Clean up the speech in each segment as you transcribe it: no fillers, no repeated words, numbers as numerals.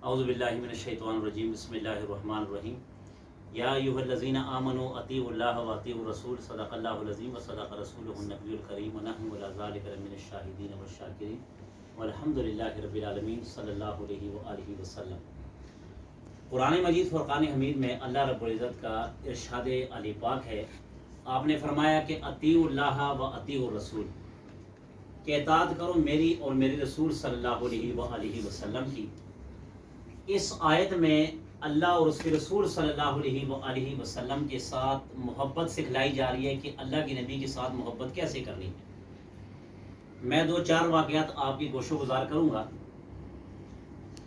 اعوذ باللہ من الشیطان الرجیم بسم اللہ الرحمن الرحیم یا ایھا الذین آمنوا اطیعوا اللہ و اطیعوا الرسول صدق اللہ العظیم و صدق رسولہ النبی الکریم ونحن علی ذلک من الشاہدین والشاکرین والحمد للہ رب العالمین صلی اللہ علیہ وآلہ وسلم۔ قرآن مجید فرقان حمید میں اللہ رب العزت کا ارشاد علی پاک ہے، آپ نے فرمایا کہ اطیعوا اللہ و اطیعوا الرسول، کہ اطاعت کرو میری اور میرے رسول صلی اللہ علیہ وآلہ وسلم کی۔ اس آیت میں اللہ اور اس کے رسول صلی اللہ علیہ وآلہ وسلم کے ساتھ محبت سکھلائی جا رہی ہے کہ اللہ کے نبی کے ساتھ محبت کیسے کرنی ہے۔ میں 2-4 واقعات آپ کی گوشو گزار کروں گا۔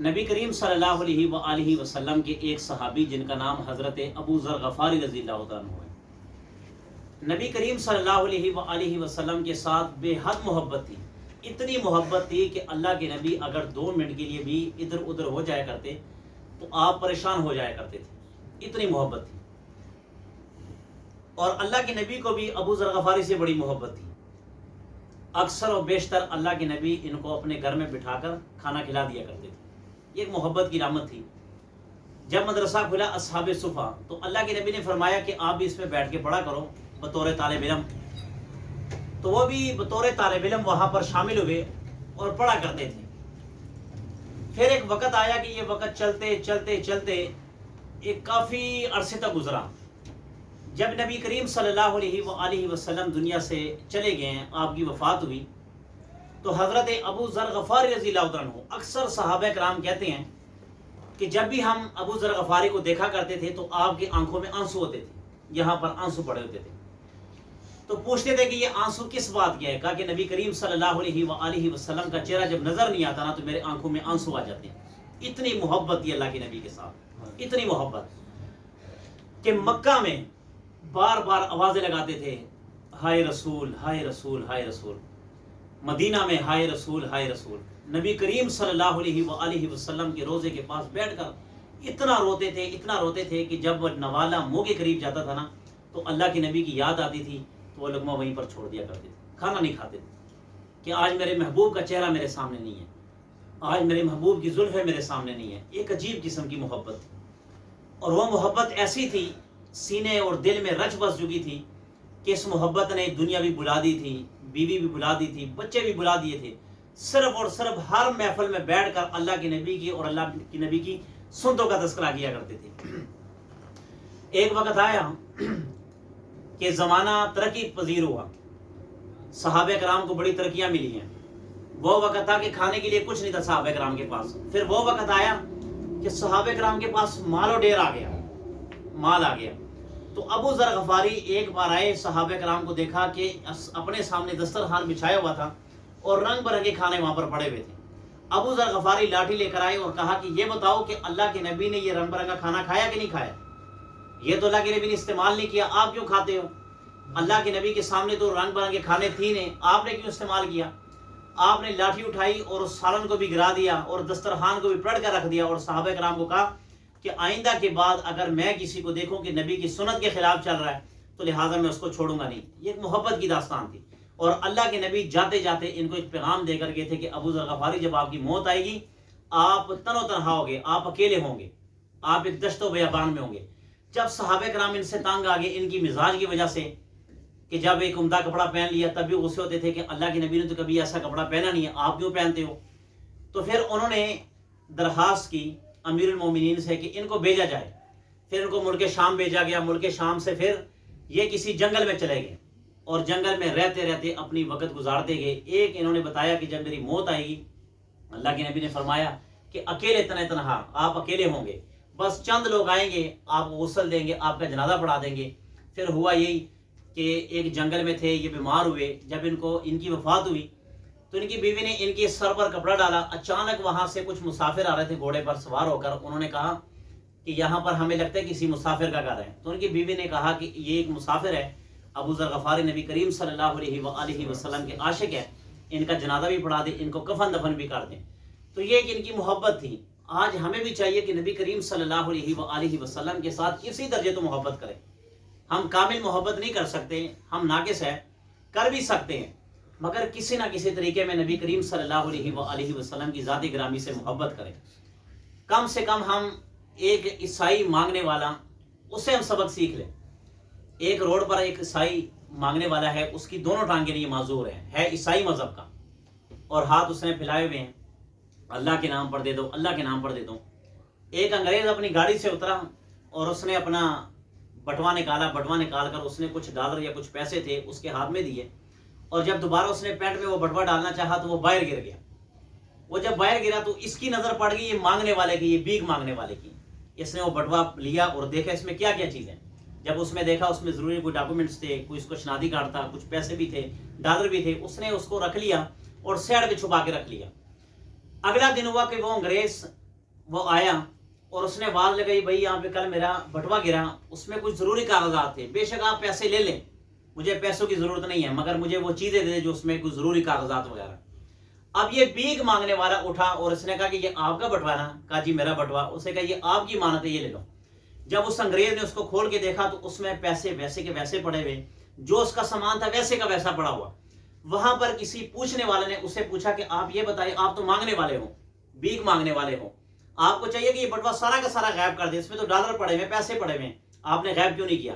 نبی کریم صلی اللہ علیہ وآلہ وسلم کے ایک صحابی جن کا نام حضرت ابو ذر غفاری رضی اللہ عنہ ہے، نبی کریم صلی اللہ علیہ وآلہ وسلم کے ساتھ بے حد محبت تھی، اتنی محبت تھی کہ اللہ کے نبی اگر 2 منٹ کے لیے بھی ادھر ادھر ہو جایا کرتے تو آپ پریشان ہو جایا کرتے تھے، اتنی محبت تھی۔ اور اللہ کے نبی کو بھی ابو ذر غفاری سے بڑی محبت تھی، اکثر و بیشتر اللہ کے نبی ان کو اپنے گھر میں بٹھا کر کھانا کھلا دیا کرتے تھے، یہ ایک محبت کی علامت تھی۔ جب مدرسہ کھلا اصحاب صفا تو اللہ کے نبی نے فرمایا کہ آپ بھی اس میں بیٹھ کے پڑھا کرو بطور طالب علم، تو وہ بھی بطور طالب علم وہاں پر شامل ہوئے اور پڑھا کرتے تھے۔ پھر ایک وقت آیا کہ یہ وقت چلتے چلتے چلتے ایک کافی عرصے تک گزرا۔ جب نبی کریم صلی اللہ علیہ وآلہ وسلم دنیا سے چلے گئے، آپ کی وفات ہوئی، تو حضرت ابو ذر غفاری رضی اللہ عنہ، اکثر صحابہ کرام کہتے ہیں کہ جب بھی ہم ابو ذر غفاری کو دیکھا کرتے تھے تو آپ کی آنکھوں میں آنسو ہوتے تھے، یہاں پر آنسو پڑے ہوتے تھے۔ تو پوچھتے تھے کہ یہ آنسو کس بات کے ہے؟ کہا کہ نبی کریم صلی اللہ علیہ وآلہ وسلم کا چہرہ جب نظر نہیں آتا نا تو میرے آنکھوں میں آنسو آ جاتے ہیں۔ اتنی محبت تھی اللہ کے نبی کے ساتھ، اتنی محبت کہ مکہ میں بار بار آوازیں لگاتے تھے، ہائے رسول ہائے رسول ہائے رسول۔ مدینہ میں ہائے رسول ہائے رسول۔ نبی کریم صلی اللہ علیہ وآلہ وسلم کے روضے کے پاس بیٹھ کر اتنا روتے تھے، اتنا روتے تھے کہ جب وہ نوالا منہ کے قریب جاتا تھا نا تو اللہ کے نبی کی یاد آتی تھی تو وہ لقمہ وہیں پر چھوڑ دیا کرتے تھے، کھانا نہیں کھاتے تھے کہ آج میرے محبوب کا چہرہ میرے سامنے نہیں ہے، آج میرے محبوب کی زلفیں میرے سامنے نہیں ہے۔ ایک عجیب قسم کی محبت تھی، اور وہ محبت ایسی تھی، سینے اور دل میں رچ بس چکی تھی کہ اس محبت نے دنیا بھی بلا دی تھی، بیوی بھی بلا دی تھی، بچے بھی بلا دیے تھے، صرف اور صرف ہر محفل میں بیٹھ کر اللہ کے نبی کی اور اللہ کے نبی کی سنتوں کا تذکرہ کیا کرتے تھے۔ ایک وقت آیا کہ زمانہ ترقی پذیر ہوا، صحابہ کرام کو بڑی ترقیاں ملی ہیں۔ وہ وقت تھا کہ کھانے کے لیے کچھ نہیں تھا صحابہ کرام کے پاس۔ پھر وہ وقت آیا کہ صحابہ کرام کے پاس مال و ڈیر آ گیا، مال آ گیا۔ تو ابو ذر غفاری ایک بار آئے، صحابہ کرام کو دیکھا کہ اپنے سامنے دسترخوان بچھایا ہوا تھا اور رنگ برنگے کھانے وہاں پر پڑے ہوئے تھے۔ ابو ذر غفاری لاٹھی لے کر آئے اور کہا کہ یہ بتاؤ کہ اللہ کے نبی نے یہ رنگ برنگا کھانا کھایا کہ نہیں کھایا؟ یہ تو اللہ کے نبی نے استعمال نہیں کیا، آپ کیوں کھاتے ہو؟ اللہ کے نبی کے سامنے تو رنگ برنگے کھانے تھی نہیں، آپ نے کیوں استعمال کیا؟ آپ نے لاٹھی اٹھائی اور اس سالن کو بھی گرا دیا اور دسترخوان کو بھی پلٹ کر رکھ دیا، اور صحابہ کرام کو کہا کہ آئندہ کے بعد اگر میں کسی کو دیکھوں کہ نبی کی سنت کے خلاف چل رہا ہے تو لہٰذا میں اس کو چھوڑوں گا نہیں۔ یہ ایک محبت کی داستان تھی، اور اللہ کے نبی جاتے جاتے ان کو ایک پیغام دے کر گئے تھے کہ ابو ذر غفاری جب آپ کی موت آئے گی آپ تن و تنہا ہوگے، آپ اکیلے ہوں گے، آپ ایک دشت و بیابان میں ہوں گے۔ جب صحابہ کرام ان سے تانگ آ گئے ان کی مزاج کی وجہ سے کہ جب ایک عمدہ کپڑا پہن لیا تب بھی غصے ہوتے تھے کہ اللہ کے نبی نے تو کبھی ایسا کپڑا پہنا نہیں ہے، آپ کیوں پہنتے ہو؟ تو پھر انہوں نے درخواست کی امیر المومنین سے کہ ان کو بھیجا جائے۔ پھر ان کو ملک شام بھیجا گیا، ملک شام سے پھر یہ کسی جنگل میں چلے گئے اور جنگل میں رہتے رہتے اپنی وقت گزارتے گئے۔ ایک انہوں نے بتایا کہ جب میری موت آئے گی اللہ کے نبی نے فرمایا کہ اکیلے تنہا آپ اکیلے ہوں گے، بس چند لوگ آئیں گے، آپ غسل دیں گے، آپ کا جنازہ پڑھا دیں گے۔ پھر ہوا یہی کہ ایک جنگل میں تھے، یہ بیمار ہوئے، جب ان کی وفات ہوئی تو ان کی بیوی نے ان کے سر پر کپڑا ڈالا۔ اچانک وہاں سے کچھ مسافر آ رہے تھے گھوڑے پر سوار ہو کر، انہوں نے کہا کہ یہاں پر ہمیں لگتا ہے کسی مسافر کا گھر ہے۔ تو ان کی بیوی نے کہا کہ یہ ایک مسافر ہے، ابو ذر غفاری نبی کریم صلی اللہ علیہ وآلہ وسلم کے عاشق ہے، ان کا جنازہ بھی پڑھا دیں، ان کو کفن دفن بھی کر دیں۔ تو یہ کہ ان کی محبت تھی۔ آج ہمیں بھی چاہیے کہ نبی کریم صلی اللہ علیہ وآلہ وسلم کے ساتھ اسی درجے تو محبت کریں۔ ہم کامل محبت نہیں کر سکتے، ہم ناقص ہیں، کر بھی سکتے ہیں، مگر کسی نہ کسی طریقے میں نبی کریم صلی اللہ علیہ وآلہ وسلم کی ذات گرامی سے محبت کریں۔ کم سے کم ہم ایک عیسائی مانگنے والا اسے ہم سبق سیکھ لیں. ایک روڈ پر ایک عیسائی مانگنے والا ہے, اس کی دونوں ٹانگیں نہیں معذور ہیں, ہے عیسائی مذہب کا, اور ہاتھ اس نے پھیلائے ہوئے ہیں, اللہ کے نام پر دے دو, اللہ کے نام پر دے دو. ایک انگریز اپنی گاڑی سے اترا اور اس نے اپنا بٹوا نکالا, بٹوا نکال کر اس نے کچھ ڈالر یا کچھ پیسے تھے اس کے ہاتھ میں دیے, اور جب دوبارہ اس نے پینٹ میں وہ بٹوا ڈالنا چاہا تو وہ باہر گر گیا. وہ جب باہر گرا تو اس کی نظر پڑ گئی یہ مانگنے والے کی, یہ بھیک مانگنے والے کی. اس نے وہ بٹوا لیا اور دیکھا اس میں کیا کیا چیزیں. جب اس میں دیکھا اس میں ضروری کوئی ڈاکومنٹس تھے, کوئی اس کو شناختی کارڈ تھا, کچھ پیسے بھی تھے, ڈالر بھی تھے. اس نے اس کو رکھ لیا اور سائڈ پہ چھپا کے رکھ لیا. اگلا دن ہوا کہ وہ انگریز وہ آیا اور اس نے آواز لگائی, بھائی یہاں پہ کل میرا بٹوا گرا, اس میں کچھ ضروری کاغذات تھے, بے شک آپ پیسے لے لیں, مجھے پیسوں کی ضرورت نہیں ہے, مگر مجھے وہ چیزیں دے دیں جو اس میں کچھ ضروری کاغذات وغیرہ. اب یہ بھیک مانگنے والا اٹھا اور اس نے کہا کہ یہ آپ کا بٹوا نا, کہا جی میرا بٹوا. اسے کہا یہ آپ کی امانت ہے, یہ لے لو. جب اس انگریز نے اس کو کھول کے دیکھا تو اس میں پیسے ویسے کے ویسے پڑے ہوئے, جو اس کا سامان تھا ویسے کا ویسا پڑا ہوا. وہاں پر کسی پوچھنے والے نے اسے پوچھا کہ آپ یہ بتائیں, آپ تو مانگنے والے ہو, بھیک مانگنے والے ہو, آپ کو چاہیے کہ یہ بٹوا سارا کا سارا غائب کر دیں, اس میں تو ڈالر پڑے ہوئے, پیسے پڑے ہوئے, آپ نے غائب کیوں نہیں کیا؟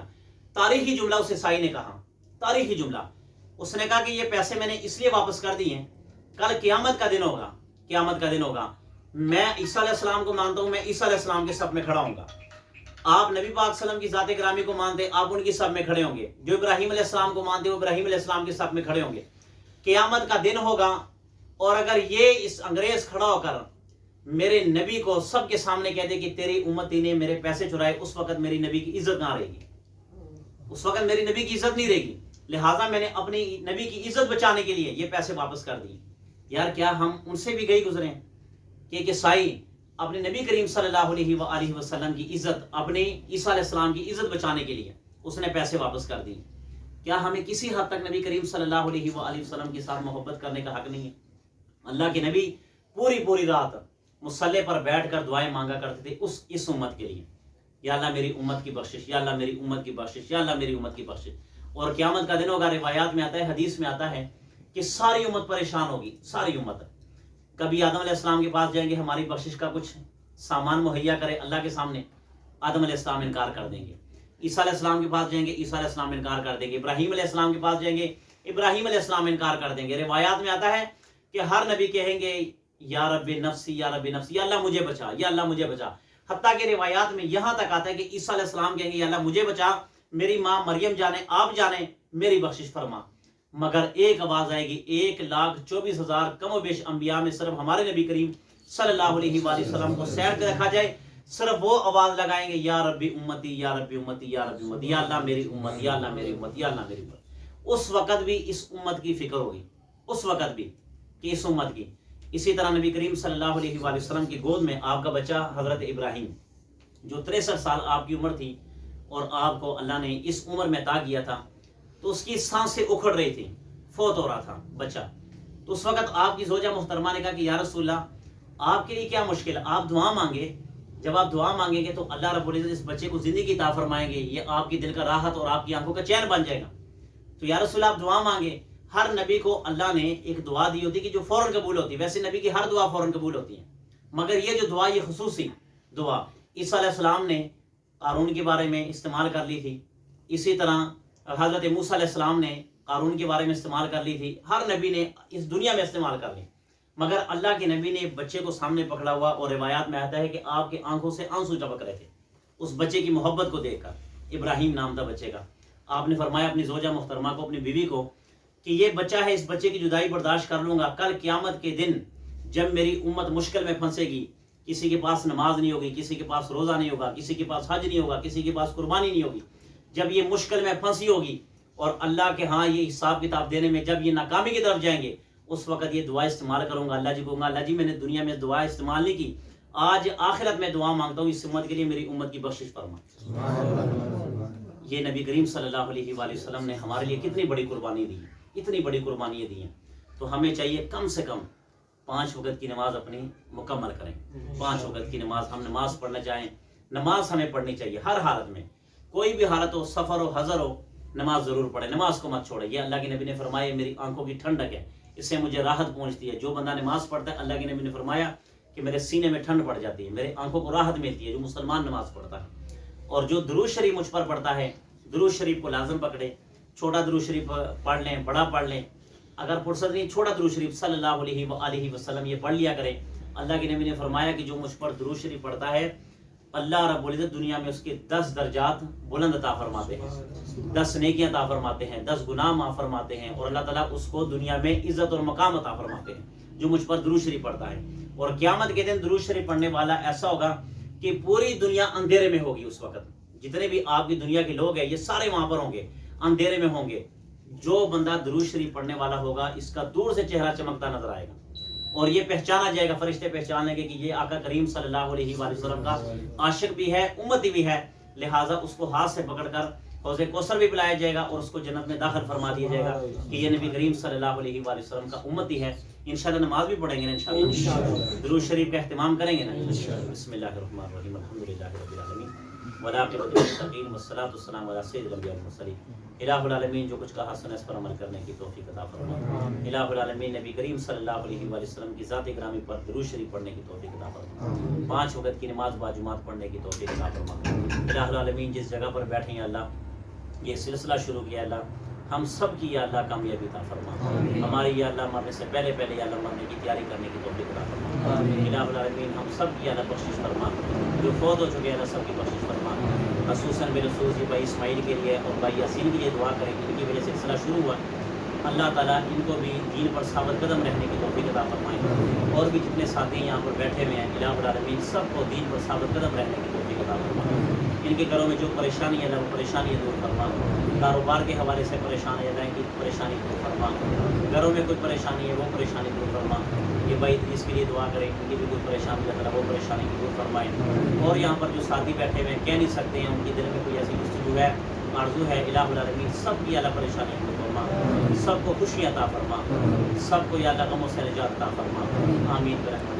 تاریخی جملہ اسے عیسائی نے کہا, تاریخی جملہ. اس نے کہا کہ یہ پیسے میں نے اس لیے واپس کر دیے, کل قیامت کا دن ہوگا, قیامت کا دن ہوگا, میں عیسیٰ علیہ السلام کو مانتا ہوں, میں عیسیٰ علیہ السلام کے صف میں کھڑا ہوں گا. آپ نبی پاک صلی اللہ علیہ وسلم کی ذات گرامی کو مانتے, آپ ان کی صف میں کھڑے ہوں گے. جو ابراہیم علیہ السلام کو مانتے, وہ ابراہیم علیہ السلام کے صف میں کھڑے ہوں گے. قیامت کا دن ہوگا, اور اگر یہ اس انگریز کھڑا ہو کر میرے نبی کو سب کے سامنے کہہ دے کہ تیری امتی نے میرے پیسے چرائے, اس وقت میری نبی کی عزت نہ رہے گی, اس وقت میری نبی کی عزت نہیں رہے گی. لہٰذا میں نے اپنی نبی کی عزت بچانے کے لیے یہ پیسے واپس کر دیے. یار کیا ہم ان سے بھی گئی گزرے کہ ایک عیسائی اپنے نبی کریم صلی اللہ علیہ وآلہ وسلم کی عزت, اپنے عیسیٰ علیہ السلام کی عزت بچانے کے لیے اس نے پیسے واپس کر دیے. کیا ہمیں کسی حد تک نبی کریم صلی اللہ علیہ وآلہ وسلم کے ساتھ محبت کرنے کا حق نہیں ہے؟ اللہ کے نبی پوری رات مصلی پر بیٹھ کر دعائیں مانگا کرتے تھے اس امت کے لیے, یا اللہ میری امت کی بخشش, یا اللہ میری امت کی بخشش, یا اللہ میری امت کی بخشش. اور قیامت کا دن ہوگا, روایات میں آتا ہے, حدیث میں آتا ہے کہ ساری امت پریشان ہوگی, ساری امت. کبھی آدم علیہ السلام کے پاس جائیں گے, ہماری بخشش کا کچھ سامان مہیا کرے اللہ کے سامنے, آدم علیہ السلام انکار کر دیں گے. عیسیٰ علیہ السلام کے پاس جائیں گے, عیسیٰ علیہ السلام انکار کر دیں گے. ابراہیم علیہ السلام کے پاس جائیں گے, ابراہیم علیہ السلام انکار کر دیں گے. روایات میں آتا ہے کہ ہر نبی کہیں گے یا رب نفسی, یا رب نفسی, یا اللہ مجھے بچا, یا اللہ مجھے بچا. حتیٰ کہ روایات میں یہاں تک آتا ہے کہ عیسیٰ علیہ السلام کہیں گے یا اللہ مجھے بچا, میری ماں مریم جانے, آپ جانے, میری بخشش فرما. مگر ایک آواز آئے گی, 1,24,000 کم و بیش انبیاء میں صرف ہمارے نبی کریم صلی اللہ علیہ وآلہ وسلم کو سیر پہ رکھا جائے, صرف وہ آواز لگائیں گے یا ربی امتی, یا ربی امتی, یا ربی امتی, یا اللہ میری امت, یا اللہ میری امت, یا اللہ میری امت. اس وقت بھی اس امت کی فکر ہوگی, اس وقت بھی کہ اس امت کی. اسی طرح نبی کریم صلی اللہ علیہ وآلہ وسلم کی گود میں آپ کا بچہ حضرت ابراہیم, جو 63 سال آپ کی عمر تھی, اور آپ کو اللہ نے اس عمر میں عطا کیا تھا, تو اس کی سانسیں اکھڑ رہی تھی, فوت ہو رہا تھا بچہ. تو اس وقت آپ کی زوجہ محترمہ نے کہا کہ یا رسول اللہ, آپ کے لیے کیا مشکل ہے, آپ دعا مانگے, جب آپ دعا مانگیں گے تو اللہ رب العزت اس بچے کو زندگی عطا فرمائیں گے, یہ آپ کی دل کا راحت اور آپ کی آنکھوں کا چین بن جائے گا. تو یا رسول اللہ آپ دعا مانگے. ہر نبی کو اللہ نے ایک دعا دی ہوتی کہ جو فوراً قبول ہوتی ہے, ویسے نبی کی ہر دعا فوراً قبول ہوتی ہے, مگر یہ جو دعا, یہ خصوصی دعا عیسیٰ علیہ السلام نے قارون کے بارے میں استعمال کر لی تھی. اسی طرح حضرت موسیٰ علیہ السلام نے قارون کے بارے میں استعمال کر لی تھی. ہر نبی نے اس دنیا میں استعمال کر لی, مگر اللہ کے نبی نے بچے کو سامنے پکڑا ہوا, اور روایات میں آتا ہے کہ آپ کے آنکھوں سے آنسو ٹپک رہے تھے اس بچے کی محبت کو دیکھ کر. ابراہیم نام تھا بچے کا. آپ نے فرمایا اپنی زوجہ محترمہ کو, اپنی بیوی کو, کہ یہ بچہ ہے, اس بچے کی جدائی برداشت کر لوں گا, کل قیامت کے دن جب میری امت مشکل میں پھنسے گی, کسی کے پاس نماز نہیں ہوگی, کسی کے پاس روزہ نہیں ہوگا, کسی کے پاس حج نہیں ہوگا, کسی کے پاس قربانی نہیں ہوگی, جب یہ مشکل میں پھنسی ہوگی اور اللہ کے ہاں یہ حساب کتاب دینے میں جب یہ ناکامی کی طرف جائیں گے, اس وقت یہ دعا استعمال کروں گا. اللہ جی کہوں گا, اللہ جی میں نے دنیا میں دعا استعمال نہیں کی, آج آخرت میں دعا مانگتا ہوں اس امت کے لیے, میری امت کی بخشش فرما. یہ نبی کریم صلی اللہ علیہ وآلہ وسلم نے ہمارے لیے کتنی بڑی قربانی دی, اتنی بڑی قربانیاں دی ہیں. تو ہمیں چاہیے کم سے کم 5 وقت کی نماز اپنی مکمل کریں. 5 وقت کی نماز, ہم نماز پڑھنا چاہیں, نماز ہمیں پڑھنی چاہیے ہر حالت میں, کوئی بھی حالت ہو, سفر ہو, حضر ہو, نماز ضرور پڑھے, نماز کو مت چھوڑے. یہ اللہ کے نبی نے فرمایا میری آنکھوں کی ٹھنڈک ہے, اس سے مجھے راحت پہنچتی ہے. جو بندہ نماز پڑھتا ہے, اللہ کے نبی نے فرمایا کہ میرے سینے میں ٹھنڈ پڑ جاتی ہے، میرے آنکھوں کو راحت ملتی ہے جو مسلمان نماز پڑھتا ہے۔ اور جو درود شریف مجھ پر پڑھتا ہے، درود شریف کو لازم پکڑے، چھوٹا درود شریف پڑھ لیں، بڑا پڑھ لیں، اگر فرصت نہیں چھوٹا درود شریف صلی اللہ علیہ وآلہ وسلم یہ پڑھ لیا کرے۔ اللہ کے نبی نے فرمایا کہ جو مجھ پر درود شریف پڑھتا ہے اللہ رب العزت دنیا میں اس کے 10 درجات بلند عطا فرماتے ہیں، 10 نیکیاں عطا فرماتے ہیں، 10 گناہ معاف فرماتے ہیں، اور اللہ تعالیٰ اس کو دنیا میں عزت اور مقام عطا فرماتے ہیں جو مجھ پر درود شریف پڑھتا ہے۔ اور قیامت کے دن درود شریف پڑھنے والا ایسا ہوگا کہ پوری دنیا اندھیرے میں ہوگی اس وقت، جتنے بھی آپ کی دنیا کے لوگ ہیں یہ سارے وہاں پر ہوں گے، اندھیرے میں ہوں گے۔ جو بندہ درود شریف پڑھنے والا ہوگا اس کا دور سے چہرہ چمکتا نظر آئے گا، اور یہ پہچانا جائے گا، فرشتے پہچان لیں گے کہ یہ آقا کریم صلی اللہ علیہ وآلہ وسلم کا عاشق بھی ہے، امتی بھی ہے، لہٰذا اس کو ہاتھ سے پکڑ کر حوض کوثر بھی پلایا جائے گا اور اس کو جنت میں داخل فرما دیا جائے گا کہ یہ نبی کریم صلی اللہ علیہ وآلہ وسلم کا امتی ہے۔ انشاءاللہ نماز بھی پڑھیں گے نا، انشاءاللہ درود شریف کا اہتمام کریں گے نا۔ بسم اللہ الرحمن الرحیم، الحمدللہ رب العالمین والعاقبۃ للمتقین والصلاۃ والسلام علی سید الانبیاء والمرسلین۔ الہ العالمین جو کچھ کہا سنا اس پر عمل کرنے کی توفیق عطا فرما۔ الہ العالمین نبی کریم صلی اللہ علیہ وآلہ وسلم کی ذات گرامی پر درود شریف پڑھنے کی توفیق عطا فرما۔ 5 وقت کی نماز باجماعت پڑھنے کی توفیق عطا فرما۔ الہ العالمین جس جگہ پر بیٹھے ہیں اللہ، یہ سلسلہ شروع کیا اللہ، ہم سب کی یا اللہ کامیابی عطا فرما، ہماری یا اللہ مرنے سے پہلے یا اللہ مرنے کی تیاری کرنے کی توفیق عطا فرما۔ الہ العالمین ہم سب کی یا اللہ بخشش فرما، جو فوت ہو چکے اللہ سب کی بخشش فرما، خصوصاً بالخصوص یہ بھائی اسماعیل کے لیے اور بھائی یاسین کے لیے دعا کریں، ان کی وجہ سے سلسلہ شروع ہوا۔ اللہ تعالیٰ ان کو بھی دین پر ثابت قدم رہنے کی توفیق عطا فرمائیں، اور بھی جتنے ساتھی یہاں پر بیٹھے ہوئے ہیں الہ العالمین سب کو دین پر ثابت قدم رہنے کی توفیق عطا فرمائیں۔ ان کے گھروں میں جو پریشانی ہے اللہ وہ پریشانی دور فرما، کاروبار کے حوالے سے پریشان ہے اللہ ان کی پریشانی دور فرما، گھروں میں کوئی پریشانی ہے وہ پریشانی دور فرما۔ یہ بھائی ادریس کے لیے دعا کریں، ان کی بھی کوئی پریشانی ہے اللہ وہ پریشانی دور فرمائیں۔ اور یہاں پر جو ساتھی بیٹھے ہوئے ہیں کہہ نہیں سکتے ہیں، ان کے دل میں کوئی ایسی جستجو ہے، آرزو ہے، الہ العالمین سب کی اللہ پریشانی دور فرما، سب کو خوشی عطا فرما، سب کو یا اللہ غموں سے نجات عطا فرما، آمین برحمتک۔